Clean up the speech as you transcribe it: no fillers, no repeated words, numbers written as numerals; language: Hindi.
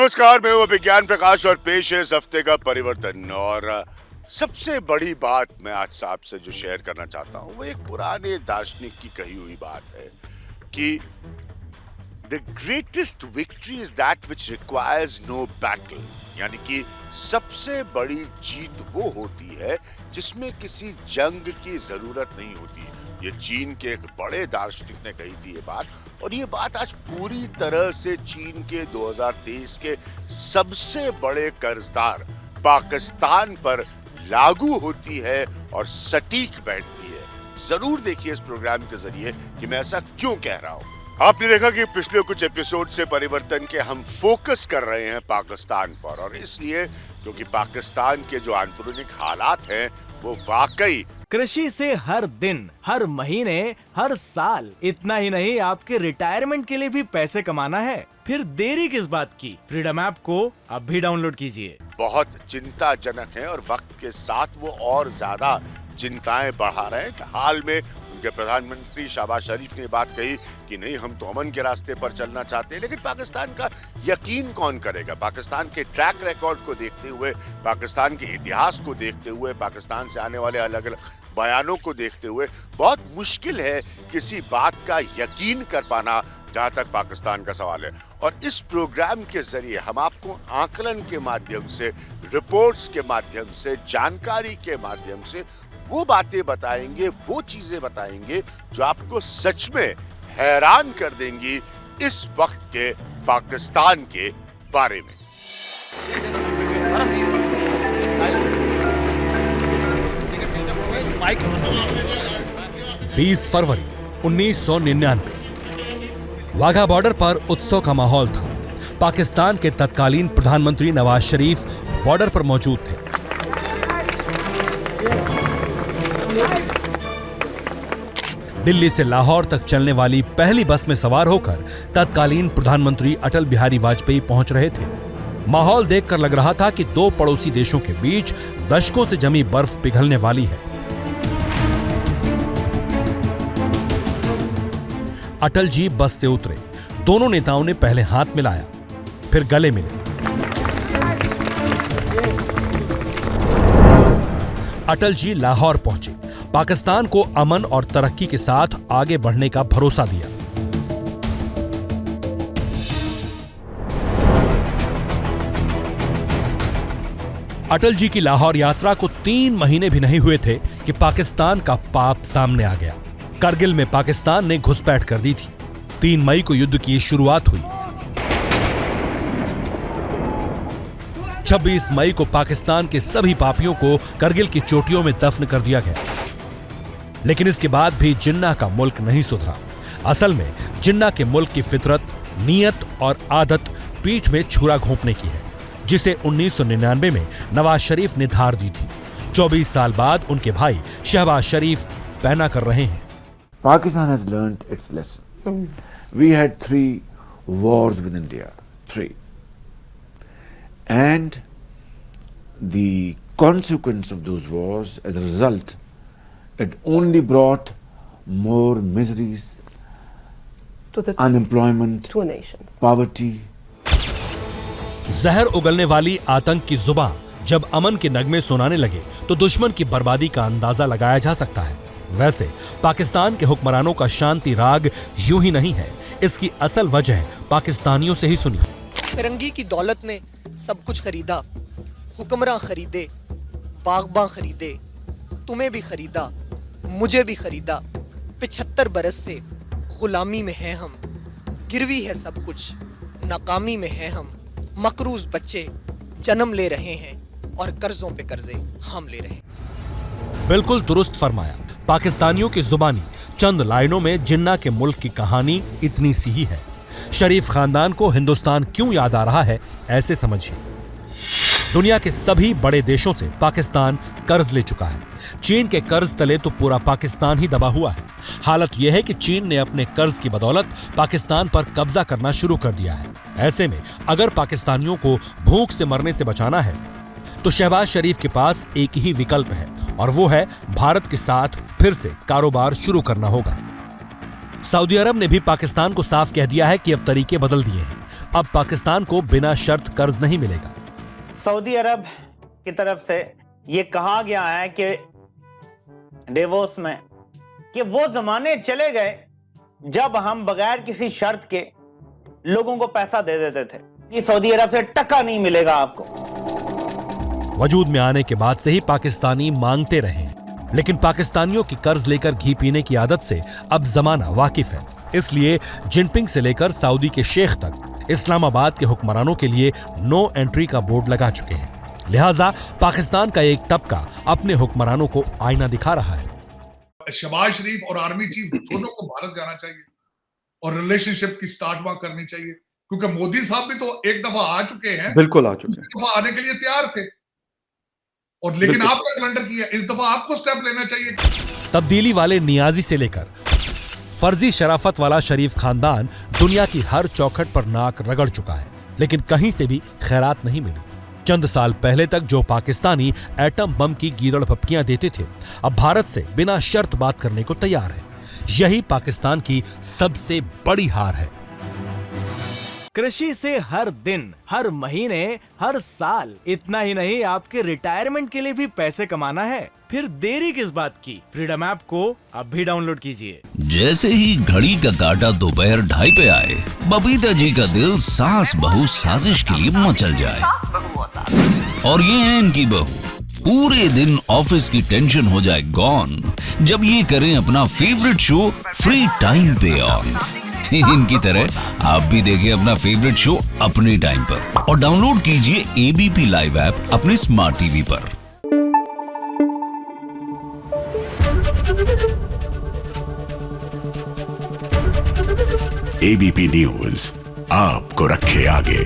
नमस्कार, मैं हूं विज्ञान प्रकाश और पेश है इस हफ्ते का परिवर्तन। और सबसे बड़ी बात मैं आज आपसे जो शेयर करना चाहता हूं वो एक पुराने दार्शनिक की कही हुई बात है कि the greatest victory is that which requires no battle, यानी कि सबसे बड़ी जीत वो होती है जिसमें किसी जंग की जरूरत नहीं होती। ये चीन के एक बड़े दार्शनिक ने कही थी ये बात, और ये बात आज पूरी तरह से चीन के 2023 के सबसे बड़े कर्जदार पाकिस्तान पर लागू होती है और सटीक बैठती है। जरूर देखिए इस प्रोग्राम के जरिए कि मैं ऐसा क्यों कह रहा हूं। आपने देखा कि पिछले कुछ एपिसोड से परिवर्तन के हम फोकस कर रहे हैं पाकिस्तान पर, और इसलिए क्योंकि पाकिस्तान के जो आंतरिक हालात हैं वो वाकई कृषि से हर दिन, हर महीने, हर साल, इतना ही नहीं आपके रिटायरमेंट के लिए भी पैसे कमाना है। फिर देरी किस बात की? फ्रीडम ऐप को अब भी डाउनलोड कीजिए। बहुत चिंताजनक है और वक्त के साथ वो और ज्यादा चिंताएं बढ़ा रहे हैं। हाल में उनके प्रधानमंत्री शहबाज शरीफ ने बात कही कि नहीं, हम तो अमन के रास्ते पर चलना चाहते हैं, लेकिन पाकिस्तान का यकीन कौन करेगा? पाकिस्तान के ट्रैक रिकॉर्ड को देखते हुए, पाकिस्तान के इतिहास को देखते हुए, पाकिस्तान से आने वाले अलग अलग बयानों को देखते हुए बहुत मुश्किल है किसी बात का यकीन कर पाना जहां तक पाकिस्तान का सवाल है। और इस प्रोग्राम के जरिए हम आपको आकलन के माध्यम से, रिपोर्ट्स के माध्यम से, जानकारी के माध्यम से वो बातें बताएंगे, वो चीजें बताएंगे जो आपको सच में हैरान कर देंगी इस वक्त के पाकिस्तान के बारे में। 20 फरवरी 1999 वाघा बॉर्डर पर उत्सव का माहौल था। पाकिस्तान के तत्कालीन प्रधानमंत्री नवाज शरीफ बॉर्डर पर मौजूद थे। दिल्ली से लाहौर तक चलने वाली पहली बस में सवार होकर तत्कालीन प्रधानमंत्री अटल बिहारी वाजपेयी पहुंच रहे थे। माहौल देखकर लग रहा था कि दो पड़ोसी देशों के बीच दशकों से जमी बर्फ पिघलने वाली है। अटल जी बस से उतरे। दोनों नेताओं ने पहले हाथ मिलाया, फिर गले मिले। अटल जी लाहौर पहुंचे, पाकिस्तान को अमन और तरक्की के साथ आगे बढ़ने का भरोसा दिया। अटल जी की लाहौर यात्रा को 3 महीने भी नहीं हुए थे कि पाकिस्तान का पाप सामने आ गया। करगिल में पाकिस्तान ने घुसपैठ कर दी थी। 3 मई को युद्ध की शुरुआत हुई। 26 मई को पाकिस्तान के सभी पापियों को करगिल की चोटियों में दफन कर दिया गया। लेकिन इसके बाद भी जिन्ना का मुल्क नहीं सुधरा। असल में जिन्ना के मुल्क की फितरत, नीयत और आदत पीठ में छुरा घोंपने की है, जिसे 1999 में नवाज शरीफ ने धार दी थी। 24 साल बाद उनके भाई शहबाज शरीफ पैना कर रहे हैं। Pakistan has learnt its lesson. We had 3 wars with India, 3. And the consequence of those wars, as a result, it only brought more miseries, unemployment, two nations, poverty. जहर उगलने वाली आतंक की जुबान जब अमन के नगमे सुनाने लगे तो दुश्मन की बर्बादी का अंदाजा लगाया जा सकता है। वैसे पाकिस्तान के हुक्मरानों का शांति राग यूं ही नहीं है। इसकी असल वजह पाकिस्तानियों से ही सुनी। फिरंगी की दौलत ने सब कुछ खरीदा, हुक्मरान खरीदे, बागबान खरीदे, तुम्हें भी खरीदा, मुझे भी खरीदा। 75 बरस से गुलामी में हैं हम, गिरवी है सब कुछ, नाकामी में हैं हम। मकरूज बच्चे जन्म ले रहे हैं और कर्जों पे कर्जे हम ले रहे हैं। बिल्कुल दुरुस्त फरमाया। पाकिस्तानियों की जुबानी चंद लाइनों में जिन्ना के मुल्क की कहानी इतनी सी ही है। शरीफ खानदान को हिंदुस्तान क्यों याद आ रहा है, ऐसे समझिए। दुनिया के सभी बड़े देशों से पाकिस्तान कर्ज ले चुका है। चीन के कर्ज तले तो पूरा पाकिस्तान ही दबा हुआ है। हालत यह है कि चीन ने अपने कर्ज की बदौलत पाकिस्तान पर कब्जा करना शुरू कर दिया है। ऐसे में अगर पाकिस्तानियों को भूख से मरने से बचाना है तो शहबाज शरीफ के पास एक ही विकल्प है, और वो है भारत के साथ फिर से कारोबार शुरू करना होगा। सऊदी अरब ने भी पाकिस्तान को साफ कह दिया है कि अब तरीके बदल दिए हैं। अब पाकिस्तान को बिना शर्त कर्ज नहीं मिलेगा। सऊदी अरब की तरफ से ये कहा गया है कि डिवोर्स में कि वो जमाने चले गए जब हम बगैर किसी शर्त के लोगों को पैसा दे देते थे। ये सऊदी अरब से टका नहीं मिलेगा आपको। वजूद में आने के बाद से ही पाकिस्तानी मांगते रहे, लेकिन पाकिस्तानियों की कर्ज लेकर घी पीने की आदत से अब जमाना वाकिफ है। इसलिए जिनपिंग से लेकर सऊदी के शेख तक इस्लामाबाद के हुक्मरानों के लिए नो एंट्री का बोर्ड लगा चुके हैं। लिहाजा पाकिस्तान का एक तबका अपने हुक्मरानों को आईना दिखा रहा है। शहबाज शरीफ और आर्मी चीफ दोनों को भारत जाना चाहिए और रिलेशनशिप की स्टार्ट वहां करनी चाहिए, क्योंकि मोदी साहब भी तो एक दफा आ चुके हैं, बिल्कुल आ चुके हैं, दफा आने के लिए तैयार थे और लेकिन आपने कैलेंडर किया, इस दफा आपको स्टेप लेना चाहिए। तब्दीली वाले नियाजी से लेकर फर्जी शराफत वाला शरीफ खानदान दुनिया की हर चौखट पर नाक रगड़ चुका है, लेकिन कहीं से भी खैरात नहीं मिली। चंद साल पहले तक जो पाकिस्तानी एटम बम की गीदड़ भपकियां देते थे, अब भारत से बिना शर्त बात करने को तैयार है। यही पाकिस्तान की सबसे बड़ी हार है। कृषि से हर दिन, हर महीने, हर साल, इतना ही नहीं आपके रिटायरमेंट के लिए भी पैसे कमाना है। फिर देरी किस बात की? फ्रीडम ऐप को अब भी डाउनलोड कीजिए। जैसे ही घड़ी का काटा दोपहर 2:30 पे आए, बबीता जी का दिल सास बहू साजिश के लिए मचल जाए। और ये है इनकी बहू, पूरे दिन ऑफिस की टेंशन हो जाए गॉन जब ये करें अपना फेवरेट शो फ्री टाइम पे ऑन। इनकी तरह आप भी देखें अपना फेवरेट शो अपने टाइम पर और डाउनलोड कीजिए एबीपी लाइव ऐप अपने स्मार्ट टीवी पर। एबीपी न्यूज आपको रखे आगे।